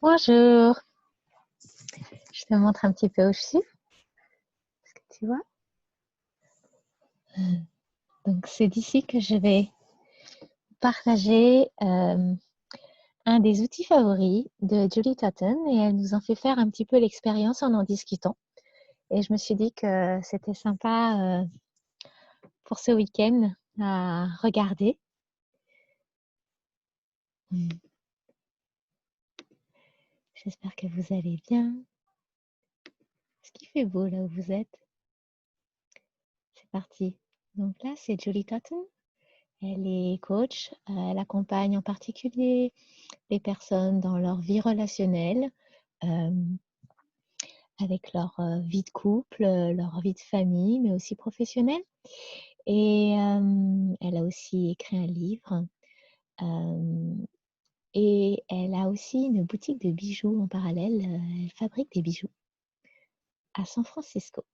Bonjour, je te montre un petit peu où je suis. Est-ce que tu vois? Donc, c'est d'ici que je vais partager un des outils favoris de Julie Totten et elle nous en fait faire un petit peu l'expérience en discutant. Et je me suis dit que c'était sympa pour ce week-end à regarder. J'espère que vous allez bien. Est-ce qu'il fait beau là où vous êtes? C'est parti. Donc là, c'est Julie Totten. Elle est coach. Elle accompagne en particulier les personnes dans leur vie relationnelle, avec leur vie de couple, leur vie de famille, mais aussi professionnelle. Et elle a aussi écrit un livre. Et elle a aussi une boutique de bijoux en parallèle. Elle fabrique des bijoux à San Francisco.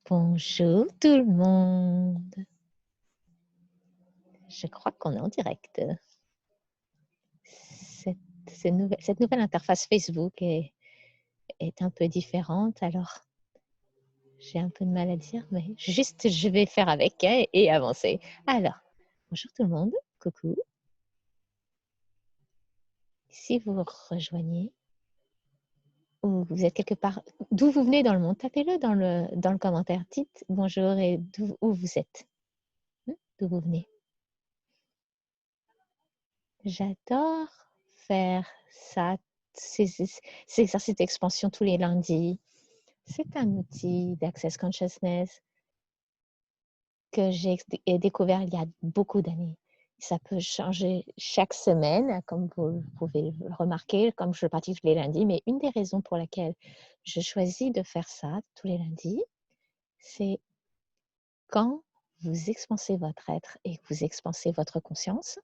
Bonjour tout le monde. Je crois qu'on est en direct. Cette nouvelle interface Facebook est un peu différente, alors j'ai un peu de mal à dire, mais juste je vais faire avec et avancer. Alors, bonjour tout le monde, coucou. Si vous rejoignez ou vous êtes quelque part, d'où vous venez dans le monde, tapez-le dans le commentaire. Dites bonjour et où vous êtes, d'où vous venez. J'adore faire ça, ces exercices d'expansion tous les lundis. C'est un outil d'Access Consciousness que j'ai découvert il y a beaucoup d'années. Ça peut changer chaque semaine, comme vous pouvez le remarquer, comme je le pratique tous les lundis. Mais une des raisons pour laquelle je choisis de faire ça tous les lundis, c'est quand vous expansez votre être et que vous expansez votre conscience,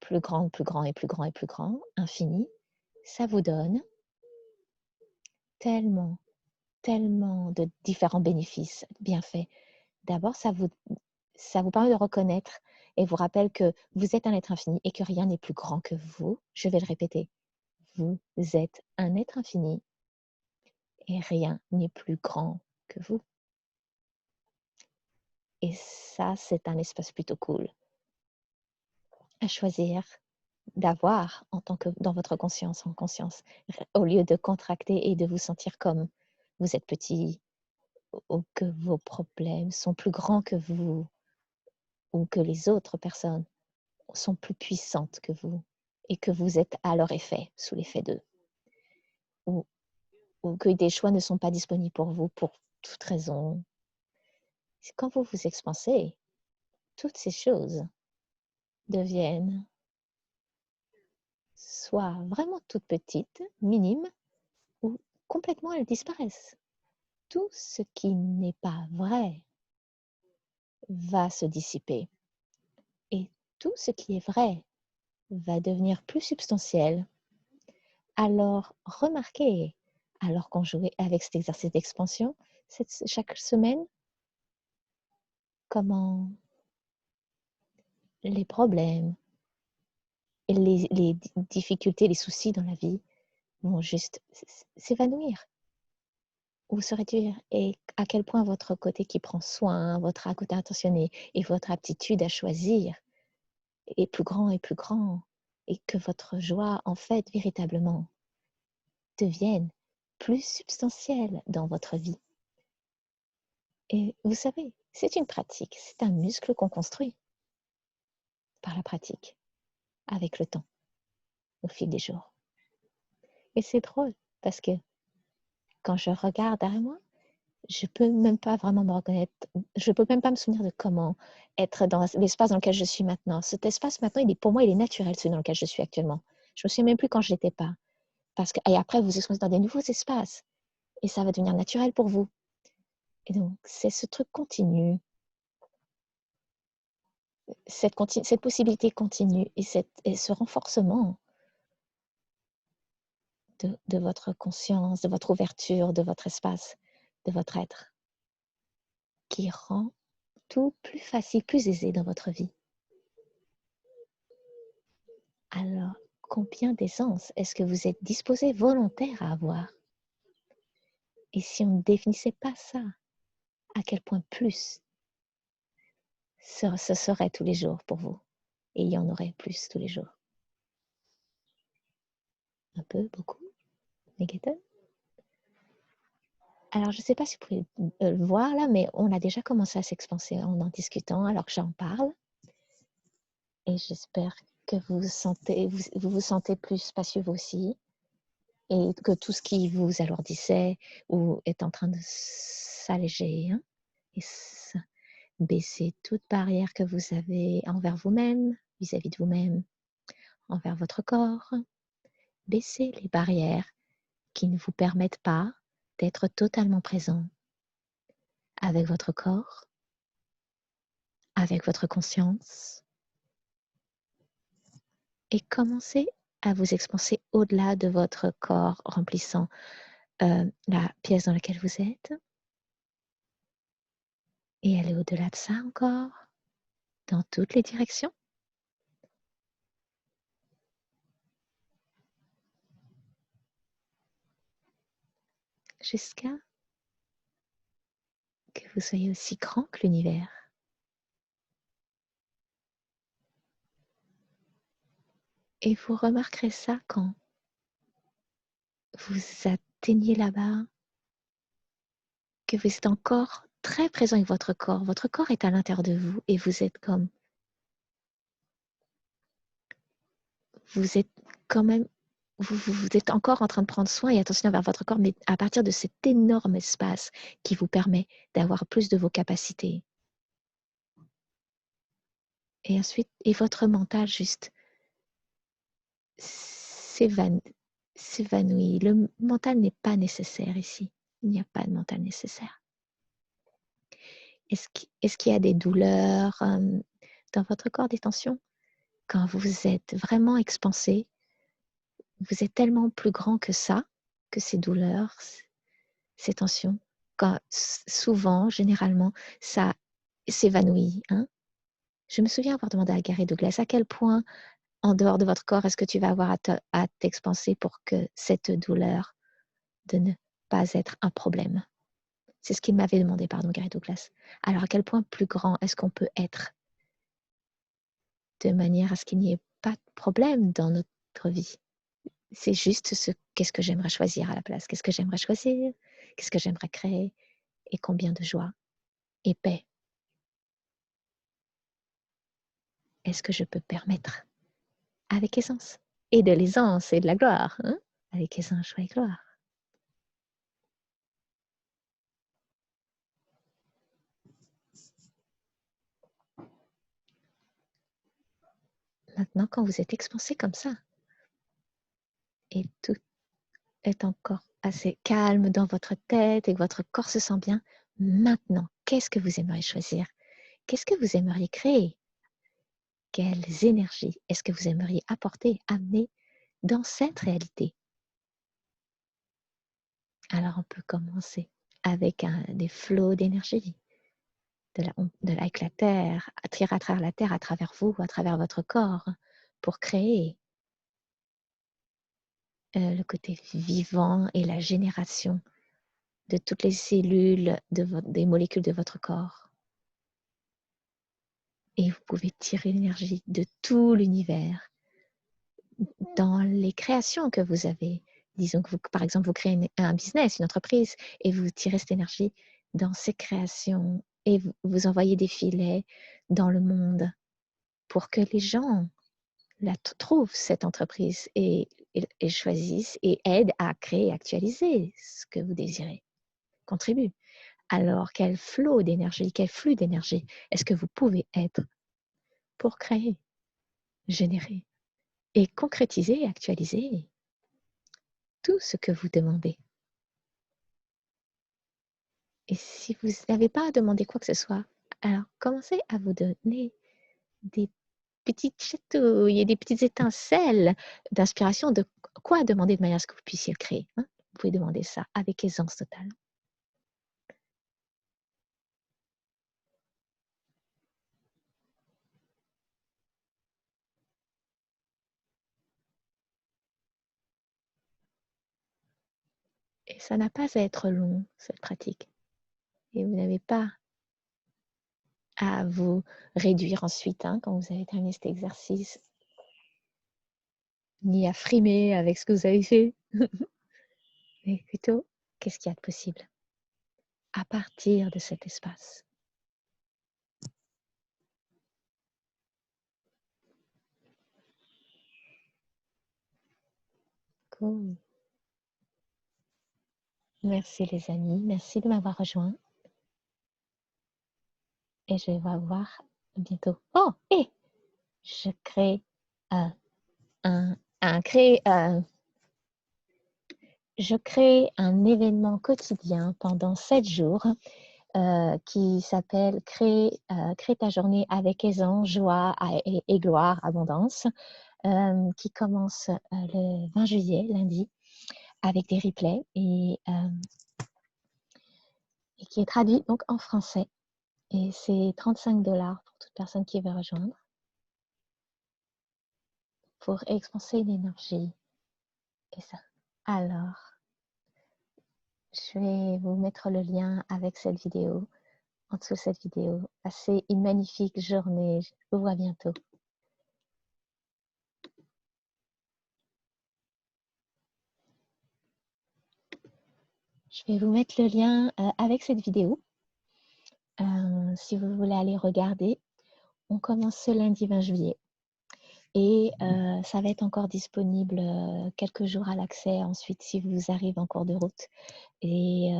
plus grand, plus grand et plus grand et plus grand, infini, ça vous donne tellement, tellement de différents bénéfices, bienfaits. D'abord, ça vous permet de reconnaître et vous rappelle que vous êtes un être infini et que rien n'est plus grand que vous. Je vais le répéter. Vous êtes un être infini et rien n'est plus grand que vous. Et ça, c'est un espace plutôt cool à choisir d'avoir en tant que dans votre conscience, en conscience, au lieu de contracter et de vous sentir comme vous êtes petit ou que vos problèmes sont plus grands que vous ou que les autres personnes sont plus puissantes que vous et que vous êtes à leur effet, sous l'effet d'eux, ou que des choix ne sont pas disponibles pour vous pour toute raison. Quand vous vous expansez, toutes ces choses deviennent soit vraiment toutes petites, minimes, ou complètement elles disparaissent. Tout ce qui n'est pas vrai va se dissiper et tout ce qui est vrai va devenir plus substantiel. Alors, remarquez, alors qu'on jouait avec cet exercice d'expansion, chaque semaine, comment les problèmes et les difficultés, les soucis dans la vie vont juste s'évanouir ou se réduire. Et à quel point votre côté qui prend soin, votre côté attentionné et votre aptitude à choisir est plus grand et plus grand. Et que votre joie, en fait, véritablement, devienne plus substantielle dans votre vie. Et vous savez, c'est une pratique, c'est un muscle qu'on construit par la pratique, avec le temps, au fil des jours. Et c'est drôle, parce que quand je regarde derrière moi, je peux même pas vraiment me reconnaître, je peux même pas me souvenir de comment être dans l'espace dans lequel je suis maintenant. Cet espace maintenant, pour moi, il est naturel, celui dans lequel je suis actuellement. Je me souviens même plus quand je l'étais pas. Et après, vous exposez dans des nouveaux espaces, et ça va devenir naturel pour vous. Et donc, c'est ce truc continu, cette possibilité continue et ce renforcement de votre conscience, de votre ouverture, de votre espace, de votre être, qui rend tout plus facile, plus aisé dans votre vie. Alors, combien d'essence est-ce que vous êtes disposé, volontaire à avoir? Et si on ne définissait pas ça, à quel point plus ce serait tous les jours pour vous? Et il y en aurait plus tous les jours. Un peu, beaucoup, négatif. Alors, je ne sais pas si vous pouvez le voir là, mais on a déjà commencé à s'expanser en discutant alors que j'en parle. Et j'espère que vous vous sentez plus spacieux vous aussi. Et que tout ce qui vous alourdissait ou est en train de s'alléger. Hein, et baisser toute barrière que vous avez envers vous-même, vis-à-vis de vous-même, envers votre corps. Baissez les barrières qui ne vous permettent pas d'être totalement présent avec votre corps, avec votre conscience, et commencez à vous expanser au-delà de votre corps, remplissant la pièce dans laquelle vous êtes, et aller au-delà de ça encore, dans toutes les directions. Jusqu'à que vous soyez aussi grand que l'univers. Et vous remarquerez ça quand vous atteignez là-bas, que vous êtes encore très présent avec votre corps. Votre corps est à l'intérieur de vous et vous êtes comme... Vous êtes quand même... Vous êtes encore en train de prendre soin et attention envers votre corps, mais à partir de cet énorme espace qui vous permet d'avoir plus de vos capacités. Et ensuite, et votre mental juste s'évanouit. Le mental n'est pas nécessaire ici. Il n'y a pas de mental nécessaire. Est-ce qu'il y a des douleurs dans votre corps, des tensions? Quand vous êtes vraiment expansé, vous êtes tellement plus grand que ça, que ces douleurs, ces tensions. Quand, souvent, généralement, ça s'évanouit. Hein? Je me souviens avoir demandé à Gary Douglas à quel point, en dehors de votre corps, est-ce que tu vas avoir à t'expanser pour que cette douleur de ne pas être un problème. C'est ce qu'il m'avait demandé, pardon, Gary Douglas. Alors, à quel point plus grand est-ce qu'on peut être de manière à ce qu'il n'y ait pas de problème dans notre vie? C'est juste qu'est-ce que j'aimerais choisir à la place? Qu'est-ce que j'aimerais choisir? Qu'est-ce que j'aimerais créer? Et combien de joie et paix est-ce que je peux permettre avec aisance? Et de l'aisance et de la gloire, hein? Avec aisance, joie et gloire. Maintenant, quand vous êtes expansé comme ça, et tout est encore assez calme dans votre tête et que votre corps se sent bien, maintenant, qu'est-ce que vous aimeriez choisir? Qu'est-ce que vous aimeriez créer? Quelles énergies est-ce que vous aimeriez apporter, amener dans cette réalité? Alors, on peut commencer avec des flots d'énergie, avec la Terre, attirer à travers la Terre, à travers vous, à travers votre corps, pour créer le côté vivant et la génération de toutes les cellules, des molécules de votre corps. Et vous pouvez tirer l'énergie de tout l'univers dans les créations que vous avez. Disons que, par exemple, vous créez un business, une entreprise, et vous tirez cette énergie dans ces créations et vous envoyez des filets dans le monde pour que les gens trouvent cette entreprise et choisissent et aident à créer, actualiser ce que vous désirez, contribuent. Alors, quel flot d'énergie, quel flux d'énergie est-ce que vous pouvez être pour créer, générer et concrétiser et actualiser tout ce que vous demandez? Et si vous n'avez pas à demander quoi que ce soit, alors commencez à vous donner des petites chatouilles et des petites étincelles d'inspiration de quoi demander de manière à ce que vous puissiez le créer. Hein. Vous pouvez demander ça avec aisance totale. Et ça n'a pas à être long, cette pratique. Et vous n'avez pas à vous réduire ensuite hein, quand vous avez terminé cet exercice, ni à frimer avec ce que vous avez fait, mais plutôt, qu'est-ce qu'il y a de possible à partir de cet espace. Cool. Merci les amis, merci de m'avoir rejoint. Et je vais vous voir bientôt. Oh, et je crée je crée un événement quotidien pendant 7 jours qui s'appelle Créer ta journée avec aisance, joie et gloire, abondance, qui commence le 20 juillet, lundi, avec des replays et qui est traduit donc en français. Et c'est 35 $ pour toute personne qui veut rejoindre pour expanser une énergie. Et ça. Alors, je vais vous mettre le lien avec cette vidéo, en dessous de cette vidéo. Passez une magnifique journée. Je vous vois bientôt. Je vais vous mettre le lien avec cette vidéo. Si vous voulez aller regarder, on commence ce lundi 20 juillet. Et ça va être encore disponible quelques jours à l'accès ensuite si vous arrivez en cours de route. Et